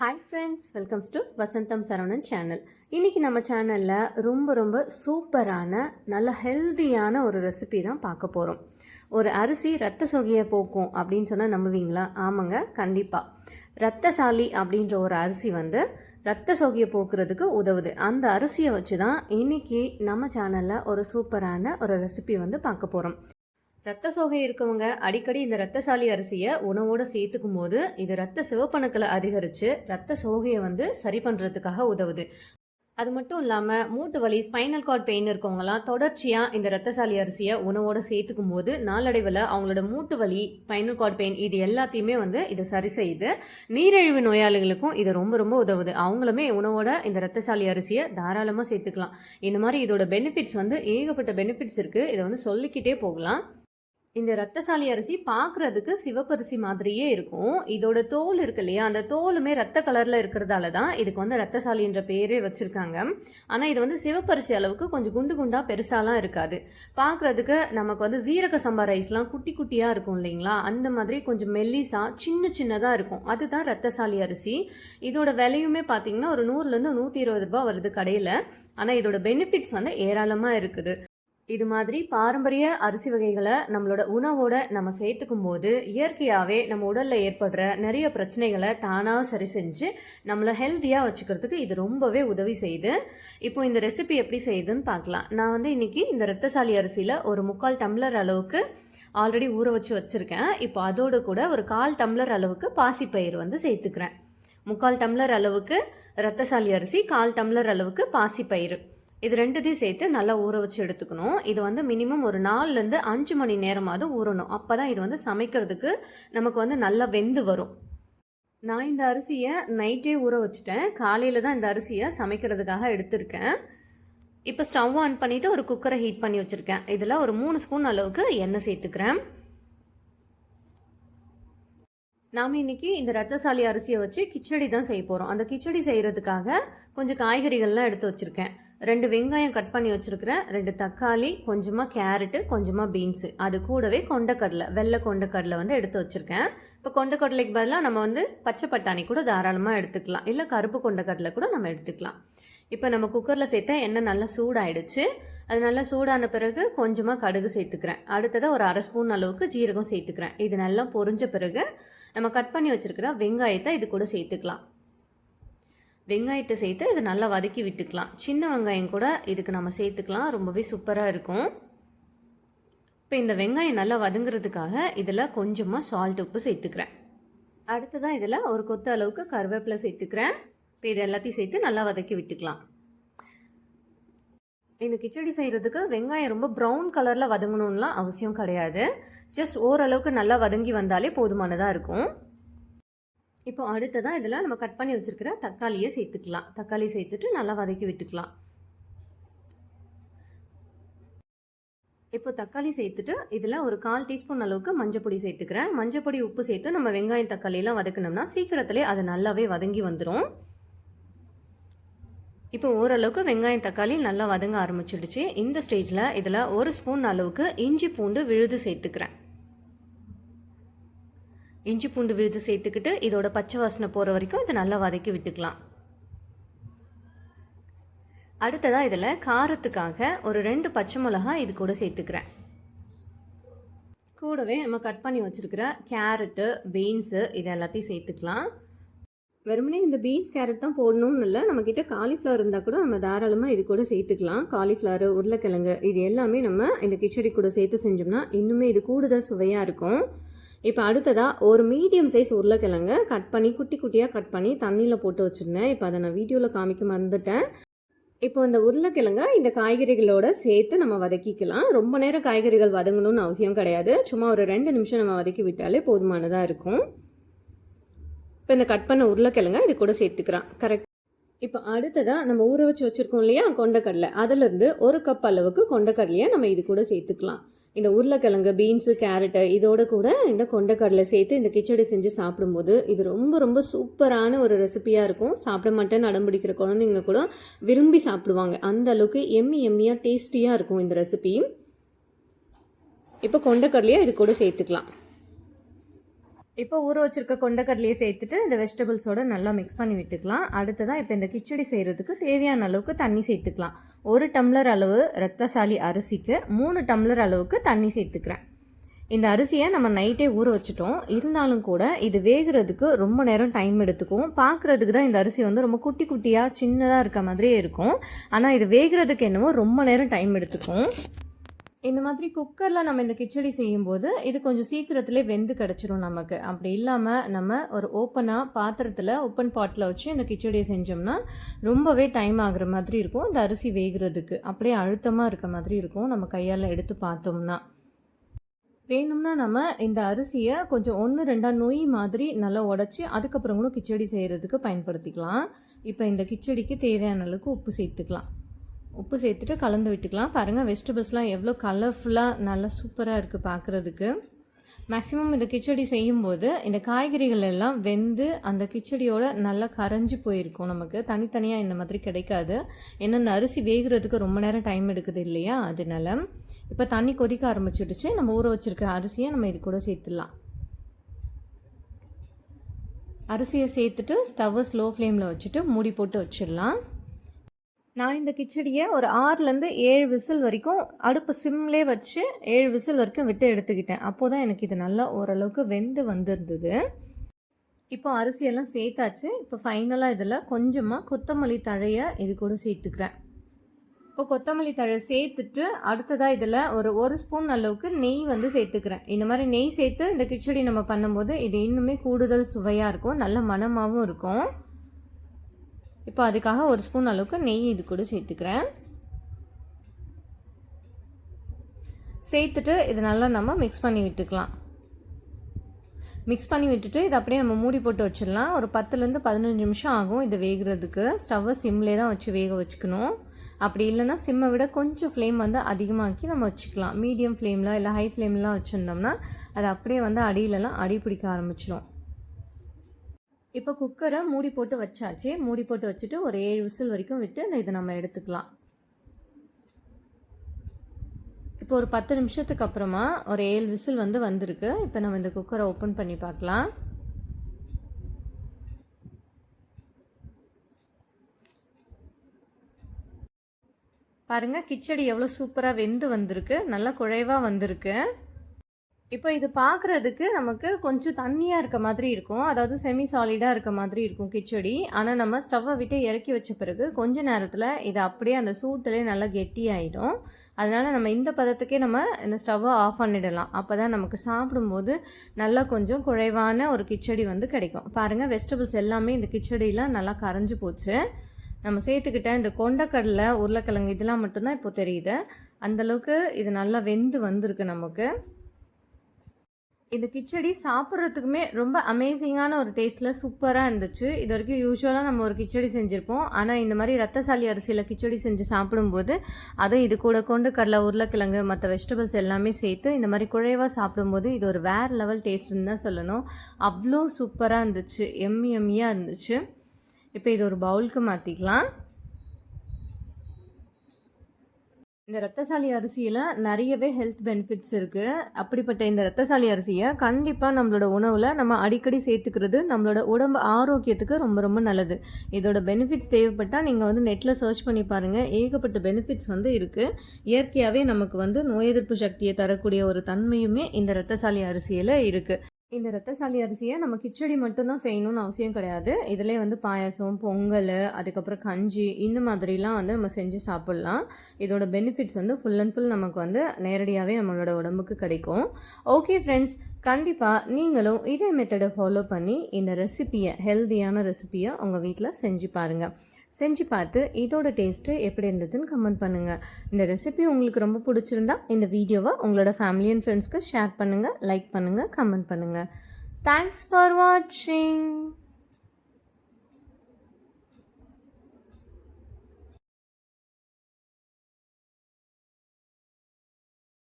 Hi friends, welcomes to Vasantham Saravanan channel. இன்றைக்கி நம்ம சேனலில் ரொம்ப சூப்பரான நல்ல ஹெல்த்தியான ஒரு ரெசிபி தான் பார்க்க போகிறோம். ஒரு அரிசி ரத்த சோகையை போக்கும் அப்படின்னு சொன்னால் நம்புவீங்களா? ஆமாங்க, கண்டிப்பாக. ரத்தசாலி அப்படின்ற ஒரு அரிசி ரத்த சோகையை போக்குறதுக்கு உதவுது. அந்த அரிசியை வச்சு தான் இன்றைக்கி நம்ம சேனலில் ஒரு சூப்பரான ஒரு ரெசிபி பார்க்க போகிறோம். ரத்த சோகை இருக்கவங்க அடிக்கடி இந்த ரத்தசாலி அரிசியை உணவோடு சேர்த்துக்கும் போது இது ரத்த சிவப்பணுக்களை அதிகரித்து ரத்த சோகையை சரி பண்ணுறதுக்காக உதவுது. அது மட்டும் இல்லாமல் மூட்டு வலி, ஸ்பைனல் கார்ட் பெயின் இருக்கவங்களாம் தொடர்ச்சியாக இந்த ரத்தசாலி அரிசியை உணவோடு சேர்த்துக்கும் போது நாளடைவில் அவங்களோட மூட்டு வலி, ஸ்பைனல் கார்ட் பெயின் இது எல்லாத்தையுமே இது சரி செய்யுது. நீரிழிவு நோயாளிகளுக்கும் இது ரொம்ப உதவுது. அவங்களுமே உணவோட இந்த ரத்தசாலி அரிசியை தாராளமாக சேர்த்துக்கலாம். இந்த மாதிரி இதோட பெனிஃபிட்ஸ் ஏகப்பட்ட பெனிஃபிட்ஸ் இருக்குது. இதை சொல்லிக்கிட்டே போகலாம். இந்த ரத்தசாலி அரிசி பார்க்குறதுக்கு சிவப்பரிசி மாதிரியே இருக்கும். இதோட தோல் இருக்கு இல்லையா, அந்த தோலுமே ரத்த கலரில் இருக்கிறதால தான் இதுக்கு ரத்தசாலி என்ற பேரே வச்சுருக்காங்க. ஆனால் இது சிவப்பரிசி அளவுக்கு கொஞ்சம் குண்டு குண்டாக பெருசாலாம் இருக்காது. பார்க்குறதுக்கு நமக்கு ஜீரக சம்பா ரைஸ்லாம் குட்டி குட்டியாக இருக்கும் இல்லைங்களா, அந்த மாதிரி கொஞ்சம் மெல்லிசா சின்னதாக இருக்கும். அதுதான் ரத்தசாலி அரிசி. இதோட விலையுமே பார்த்தீங்கன்னா ஒரு 100லேருந்து 120 ரூபாய் வருது கடையில். ஆனால் இதோட பெனிஃபிட்ஸ் ஏராளமாக இருக்குது. இது மாதிரி பாரம்பரிய அரிசி வகைகளை நம்மளோட உணவோட நம்ம சேர்த்துக்கும் போது இயற்கையாகவே நம்ம உடலில் ஏற்படுற நிறைய பிரச்சனைகளை தானாக சரி செஞ்சு நம்மளை ஹெல்த்தியாக வச்சுக்கிறதுக்கு இது ரொம்பவே உதவி செய்யுது. இப்போ இந்த ரெசிபி எப்படி செய்யுதுன்னு பார்க்கலாம். நான் இன்றைக்கி இந்த ரத்தசாலி அரிசியில் ஒரு 3/4 டம்ளர் அளவுக்கு ஆல்ரெடி ஊற வச்சுருக்கேன். இப்போ அதோடு கூட ஒரு 1/4 டம்ளர் அளவுக்கு பாசிப்பயிறு சேர்த்துக்கிறேன். 3/4 டம்ளர் அளவுக்கு ரத்தசாலி அரிசி, 1/4 டம்ளர் அளவுக்கு பாசிப்பயிறு, இது ரெண்டுத்தையும் சேர்த்து நல்லா ஊற வச்சு எடுத்துக்கணும். இது மினிமம் ஒரு 4லேருந்து 5 மணி நேரமாவது ஊறணும். அப்போ தான் இது சமைக்கிறதுக்கு நமக்கு நல்லா வெந்து வரும். நான் இந்த அரிசியை நைட்டே ஊற வச்சுட்டேன். காலையில் தான் இந்த அரிசியை சமைக்கிறதுக்காக எடுத்திருக்கேன். இப்போ ஸ்டவ் ஆன் பண்ணிவிட்டு ஒரு குக்கரை ஹீட் பண்ணி வச்சுருக்கேன். இதில் ஒரு 3 ஸ்பூன் அளவுக்கு எண்ணெய் சேர்த்துக்கிறேன். நாம் இன்றைக்கி இந்த ரத்தசாலி அரிசியை வச்சு கிச்சடி தான் செய்ய போகிறோம். அந்த கிச்சடி செய்கிறதுக்காக கொஞ்சம் காய்கறிகள்லாம் எடுத்து வச்சுருக்கேன். 2 வெங்காயம் கட் பண்ணி வச்சுருக்கிறேன், 2 தக்காளி, கொஞ்சமாக கேரட்டு, கொஞ்சமாக பீன்ஸு, அது கூடவே கொண்டக்கடலை, வெள்ளை கொண்டக்கடலை எடுத்து வச்சுருக்கேன். இப்போ கொண்டக்கடலைக்கு பதிலாக நம்ம பச்சை பட்டாணி கூட தாராளமாக எடுத்துக்கலாம், இல்லை கருப்பு கொண்டக்கடலை கூட நம்ம எடுத்துக்கலாம். இப்போ நம்ம குக்கரில் சேர்த்த எண்ணெய் நல்லா சூடாயிடுச்சு. அது நல்லா சூடான பிறகு கொஞ்சமாக கடுகு சேர்த்துக்கிறேன். அடுத்ததாக ஒரு 1/2 ஸ்பூன் அளவுக்கு ஜீரகம் சேர்த்துக்கிறேன். இது நல்லா பொரிஞ்ச பிறகு நம்ம கட் பண்ணி வச்சுருக்கிற வெங்காயத்தை இது கூட சேர்த்துக்கலாம். வெங்காயத்தை சேர்த்து இது நல்லா வதக்கி விட்டுக்கலாம். சின்ன வெங்காயம் கூட இதுக்கு நம்ம சேர்த்துக்கலாம், ரொம்பவே சூப்பராக இருக்கும். இப்போ இந்த வெங்காயம் நல்லா வதங்குறதுக்காக இதில் கொஞ்சமாக சால்ட், உப்பு சேர்த்துக்கிறேன். அடுத்ததான் இதில் ஒரு கொத்து அளவுக்கு கருவேப்பிலை சேர்த்துக்கிறேன். இப்போ இது எல்லாத்தையும் சேர்த்து நல்லா வதக்கி விட்டுக்கலாம். இந்த கிச்சடி செய்கிறதுக்கு வெங்காயம் ரொம்ப ப்ரௌன் கலரில் வதங்கணும்லாம் அவசியம் கிடையாது. ஜஸ்ட் ஓரளவுக்கு நல்லா வதங்கி வந்தாலே போதுமானதாக இருக்கும். இப்போ அடுத்ததான் இதில் நம்ம கட் பண்ணி வச்சுருக்கிற தக்காளியை சேர்த்துக்கலாம். தக்காளி சேர்த்துட்டு நல்லா வதக்கி விட்டுக்கலாம். இப்போ தக்காளி சேர்த்துட்டு இதில் ஒரு 1/4 டீஸ்பூன் அளவுக்கு மஞ்சப்பொடி சேர்த்துக்கிறேன். மஞ்சப்பொடி, உப்பு சேர்த்து நம்ம வெங்காயம் தக்காளியெல்லாம் வதக்கணும்னா சீக்கிரத்திலே அது நல்லாவே வதங்கி வந்துடும். இப்போ ஓரளவுக்கு வெங்காயம் தக்காளி நல்லா வதங்க ஆரம்பிச்சிடுச்சு. இந்த ஸ்டேஜில் இதில் 1 ஸ்பூன் அளவுக்கு இஞ்சி பூண்டு விழுது சேர்த்துக்கிறேன். இஞ்சி பூண்டு விழுது சேர்த்துக்கிட்டு இதோட பச்சை வாசனை போகிற வரைக்கும் இதை நல்லா வதக்கி விட்டுக்கலாம். அடுத்ததாக இதில் காரத்துக்காக ஒரு 2 பச்சை மிளகாய் இது கூட சேர்த்துக்கிறேன். கூடவே நம்ம கட் பண்ணி வச்சுருக்கிற கேரட்டு, பீன்ஸு இது எல்லாத்தையும் சேர்த்துக்கலாம். வெறுமனே இந்த பீன்ஸ், கேரட் தான் போடணும்னு இல்லை, நம்மக்கிட்ட காலிஃப்ளவர் இருந்தால் கூட நம்ம தாராளமாக இது கூட சேர்த்துக்கலாம். காலிஃப்ளவர், உருளைக்கிழங்கு இது எல்லாமே நம்ம இந்த கிச்சடி கூட சேர்த்து செஞ்சோம்னா இன்னுமே இது கூடுதல் சுவையாக இருக்கும். இப்போ அடுத்ததாக ஒரு மீடியம் சைஸ் உருளைக்கிழங்கு கட் பண்ணி குட்டி குட்டியாக கட் பண்ணி தண்ணியில் போட்டு வச்சுருந்தேன். இப்போ அதை நான் வீடியோவில் காமிக்க மறந்துட்டேன். இப்போ இந்த உருளைக்கிழங்கை இந்த காய்கறிகளோட சேர்த்து நம்ம வதக்கிக்கலாம். ரொம்ப நேரம் காய்கறிகள் வதங்கணும்னு அவசியம் கிடையாது. சும்மா ஒரு 2 நிமிஷம் நம்ம வதக்கி விட்டாலே போதுமானதாக இருக்கும். இப்போ இந்த கட் பண்ண உருளைக்கிழங்கை இது கூட சேர்த்துக்கிறான். கரெக்ட். இப்போ அடுத்ததாக நம்ம ஊற வச்சு வச்சுருக்கோம் இல்லையா கொண்டக்கடலை, அதிலேருந்து 1 கப் அளவுக்கு கொண்டக்கடலையை நம்ம இது கூட சேர்த்துக்கலாம். இந்த உருளைக்கிழங்கு, பீன்ஸு, கேரட்டு இதோட கூட இந்த கொண்டக்கடலை சேர்த்து இந்த கிச்சடி செஞ்சு சாப்பிடும்போது இது ரொம்ப சூப்பரான ஒரு ரெசிபியாக இருக்கும். சாப்பிட மாட்டேன்னு அடம்பிடிக்கிற குழந்தைங்க கூட விரும்பி சாப்பிடுவாங்க. அந்த அளவுக்கு எம்மியாக டேஸ்டியாக இருக்கும் இந்த ரெசிபி. இப்போ கொண்டக்கடலையை இது கூட சேர்த்துக்கலாம். இப்போ ஊற வச்சுருக்க கொண்டக்கடலையை சேர்த்துட்டு இந்த வெஜிடபிள்ஸோடு நல்லா மிக்ஸ் பண்ணி விட்டுக்கலாம். அடுத்ததாக இப்போ இந்த கிச்சடி செய்கிறதுக்கு தேவையான அளவுக்கு தண்ணி சேர்த்துக்கலாம். 1 டம்ளர் அளவு ரத்தசாலி அரிசிக்கு 3 டம்ளர் அளவுக்கு தண்ணி சேர்த்துக்கிறேன். இந்த அரிசியை நம்ம நைட்டே ஊற வச்சுட்டோம். இருந்தாலும் கூட இது வேகிறதுக்கு ரொம்ப நேரம் டைம் எடுத்துக்கும். பார்க்குறதுக்கு தான் இந்த அரிசி வந்து ரொம்ப குட்டி குட்டியாக சின்னதாக இருக்க மாதிரியே இருக்கும். ஆனால் இது வேகிறதுக்கு என்னவோ ரொம்ப நேரம் டைம் எடுத்துக்கும். இந்த மாதிரி குக்கரில் நம்ம இந்த கிச்சடி செய்யும்போது இது கொஞ்சம் சீக்கிரத்துலேயே வெந்து கிடச்சிரும் நமக்கு. அப்படி இல்லாமல் நம்ம ஒரு பாத்திரத்தில் ஓப்பன் பாட்டில் வச்சு இந்த கிச்சடியை செஞ்சோம்னா ரொம்பவே டைம் ஆகுற மாதிரி இருக்கும். இந்த அரிசி வேகிறதுக்கு அப்படியே அழுத்தமாக இருக்க மாதிரி இருக்கும். நம்ம கையால் எடுத்து பார்த்தோம்னா வேணும்னா நம்ம இந்த அரிசியை கொஞ்சம் 1-2 நொய் மாதிரி நல்லா உடச்சி அதுக்கப்புறம் கூட கிச்சடி செய்கிறதுக்கு பயன்படுத்திக்கலாம். இப்போ இந்த கிச்சடிக்கு தேவையான அளவுக்கு உப்பு சேர்த்துக்கலாம். உப்பு சேர்த்துட்டு கலந்து விட்டுக்கலாம். பாருங்கள் வெஜிடபிள்ஸ்லாம் எவ்வளோ கலர்ஃபுல்லாக நல்லா சூப்பராக இருக்குது பார்க்குறதுக்கு. மேக்ஸிமம் இந்த கிச்சடி செய்யும்போது இந்த காய்கறிகள் எல்லாம் வெந்து அந்த கிச்சடியோட நல்லா கரைஞ்சி போயிருக்கும். நமக்கு தனித்தனியாக இந்த மாதிரி கிடைக்காது. ஏன்னா இந்த அரிசி வேகிறதுக்கு ரொம்ப நேரம் டைம் எடுக்குது இல்லையா, அதனால. இப்போ தண்ணி கொதிக்க ஆரம்பிச்சிடுச்சு. நம்ம ஊற வச்சுருக்கிற அரிசியை நம்ம இது கூட சேர்த்துடலாம். அரிசியை சேர்த்துட்டு ஸ்டவ்வை ஸ்லோ ஃப்ளேமில் வச்சுட்டு மூடி போட்டு வச்சிடலாம். நான் இந்த கிச்சடியை ஒரு 6-7 விசில் வரைக்கும் அடுப்பு சிம்லே வச்சு 7 விசில் வரைக்கும் விட்டு எடுத்துக்கிட்டேன். அப்போது தான் எனக்கு இது நல்லா ஓரளவுக்கு வெந்து வந்திருந்தது. இப்போ அரிசியெல்லாம் சேர்த்தாச்சு. இப்போ ஃபைனலாக இதில் கொஞ்சமாக கொத்தமல்லி தழையை இது கூட சேர்த்துக்கிறேன். இப்போ கொத்தமல்லி தழை சேர்த்துட்டு அடுத்ததாக இதில் ஒரு ஸ்பூன் அளவுக்கு நெய் வந்து சேர்த்துக்கிறேன். இந்த மாதிரி நெய் சேர்த்து இந்த கிச்சடி நம்ம பண்ணும்போது இது இன்னுமே கூடுதல் சுவையாக இருக்கும், நல்ல மணமாகவும் இருக்கும். இப்போ அதுக்காக 1 ஸ்பூன் அளவுக்கு நெய் இது கூட சேர்த்துக்கிறேன். சேர்த்துட்டு இது நல்லா நம்ம மிக்ஸ் பண்ணி விட்டுக்கலாம். மிக்ஸ் பண்ணி விட்டுட்டு இதை அப்படியே நம்ம மூடி போட்டு வச்சிடலாம். ஒரு 10-15 நிமிஷம் ஆகும் இது வேகிறதுக்கு. ஸ்டவ்வை சிம்லே தான் வச்சு வேக வச்சுக்கணும். அப்படி இல்லைன்னா சிம்மை விட கொஞ்சம் ஃப்ளேம் வந்து அதிகமாக்கி நம்ம வச்சுக்கலாம். மீடியம் ஃப்ளேமில் இல்லை ஹை ஃப்ளேம்லாம் வச்சுருந்தோம்னா அது அப்படியே வந்து அடியிலலாம் அடி பிடிக்க ஆரம்பிச்சிடும். இப்போ குக்கரை மூடி போட்டு வச்சாச்சு. மூடி போட்டு வச்சுட்டு ஒரு 7 விசில் வரைக்கும் விட்டு இதை நம்ம எடுத்துக்கலாம். இப்போ ஒரு 10 நிமிஷத்துக்கு அப்புறமா ஒரு 7 விசில் வந்து வந்திருக்கு. இப்போ நம்ம இந்த குக்கரை ஓப்பன் பண்ணி பார்க்கலாம். பாருங்கள் கிச்சடி எவ்வளோ சூப்பராக வெந்து வந்திருக்கு, நல்லா குழைவாக வந்திருக்கு. இப்போ இது பார்க்குறதுக்கு நமக்கு கொஞ்சம் தண்ணியாக இருக்க மாதிரி இருக்கும், அதாவது செமி சாலிடாக இருக்க மாதிரி இருக்கும் கிச்சடி. ஆனால் நம்ம ஸ்டவ்வை விட்டு இறக்கி வச்ச பிறகு கொஞ்ச நேரத்தில் இது அப்படியே அந்த சூட்டிலே நல்லா கெட்டியாயிடும். அதனால் நம்ம இந்த பதத்துக்கே நம்ம இந்த ஸ்டவ்வை ஆஃப் பண்ணிடலாம். அப்போ தான் நமக்கு சாப்பிடும்போது நல்லா கொஞ்சம் குழைவான ஒரு கிச்சடி வந்து கிடைக்கும். பாருங்கள் வெஜிடபிள்ஸ் எல்லாமே இந்த கிச்சடியெலாம் நல்லா கரைஞ்சி போச்சு. நம்ம சேர்த்துக்கிட்ட இந்த கொண்டக்கடலை, உருளைக்கிழங்கு இதெல்லாம் மட்டும்தான் இப்போ தெரியுது. அந்தளவுக்கு இது நல்லா வெந்து வந்திருக்கு நமக்கு. இந்த கிச்சடி சாப்பிட்றதுக்குமே ரொம்ப அமேசிங்கான ஒரு டேஸ்ட்டில் சூப்பராக இருந்துச்சு. இது வரைக்கும் யூஸ்வலாக நம்ம ஒரு கிச்சடி செஞ்சுருப்போம். ஆனால் இந்த மாதிரி ரத்தசாலி அரிசியில் கிச்சடி செஞ்சு சாப்பிடும்போது அதுவும் இது கூட கொண்டக்கடலை, உருளைக்கிழங்கு மற்ற வெஜிடபிள்ஸ் எல்லாமே சேர்த்து இந்த மாதிரி குழைவாக சாப்பிடும்போது இது ஒரு வேறு லெவல் டேஸ்ட்டுன்னு தான் சொல்லணும். அவ்வளோ சூப்பராக இருந்துச்சு, எம்மியாக இருந்துச்சு. இப்போ இது ஒரு பவுலுக்கு மாற்றிக்கலாம். இந்த ரத்தசாலி அரிசியில் நிறையவே ஹெல்த் பெனிஃபிட்ஸ் இருக்குது. அப்படிப்பட்ட இந்த ரத்தசாலி அரிசியை கண்டிப்பாக நம்மளோட உணவில் நம்ம அடிக்கடி சேர்த்துக்கிறது நம்மளோட உடம்பு ஆரோக்கியத்துக்கு ரொம்ப ரொம்ப நல்லது. இதோட பெனிஃபிட்ஸ் தேவைப்பட்டால் நீங்கள் வந்து நெட்டில் சர்ச் பண்ணி பாருங்கள். ஏகப்பட்ட பெனிஃபிட்ஸ் வந்து இருக்குது. இயற்கையாகவே நமக்கு வந்து நோய் எதிர்ப்பு சக்தியை தரக்கூடிய ஒரு தன்மையுமே இந்த ரத்தசாலி அரிசியில் இருக்குது. இந்த ரத்தசாலி அரிசியை நம்ம கிச்சடி மட்டும்தான் செய்யணும்னு அவசியம் கிடையாது. இதிலே வந்து பாயாசம், பொங்கல், அதுக்கப்புறம் கஞ்சி இந்த மாதிரிலாம் வந்து நம்ம செஞ்சு சாப்பிட்லாம். இதோட பெனிஃபிட்ஸ் வந்து ஃபுல் அண்ட் ஃபுல் நமக்கு வந்து நேரடியாகவே நம்மளோட உடம்புக்கு கிடைக்கும். ஓகே ஃப்ரெண்ட்ஸ், கண்டிப்பாக நீங்களும் இதே மெத்தடை ஃபாலோ பண்ணி இந்த ரெசிப்பியை, ஹெல்த்தியான ரெசிப்பியை உங்கள் வீட்டில் செஞ்சு பாருங்கள். செஞ்சு பார்த்து இதோட டேஸ்ட்டு எப்படி இருந்ததுன்னு கமெண்ட் பண்ணுங்கள். இந்த ரெசிபி உங்களுக்கு ரொம்ப பிடிச்சிருந்தா இந்த வீடியோவை உங்களோட ஃபேமிலி அண்ட் ஃப்ரெண்ட்ஸ்க்கு ஷேர் பண்ணுங்கள், லைக் பண்ணுங்கள், கமெண்ட் பண்ணுங்கள். தேங்க்ஸ் ஃபார் வாட்சிங்.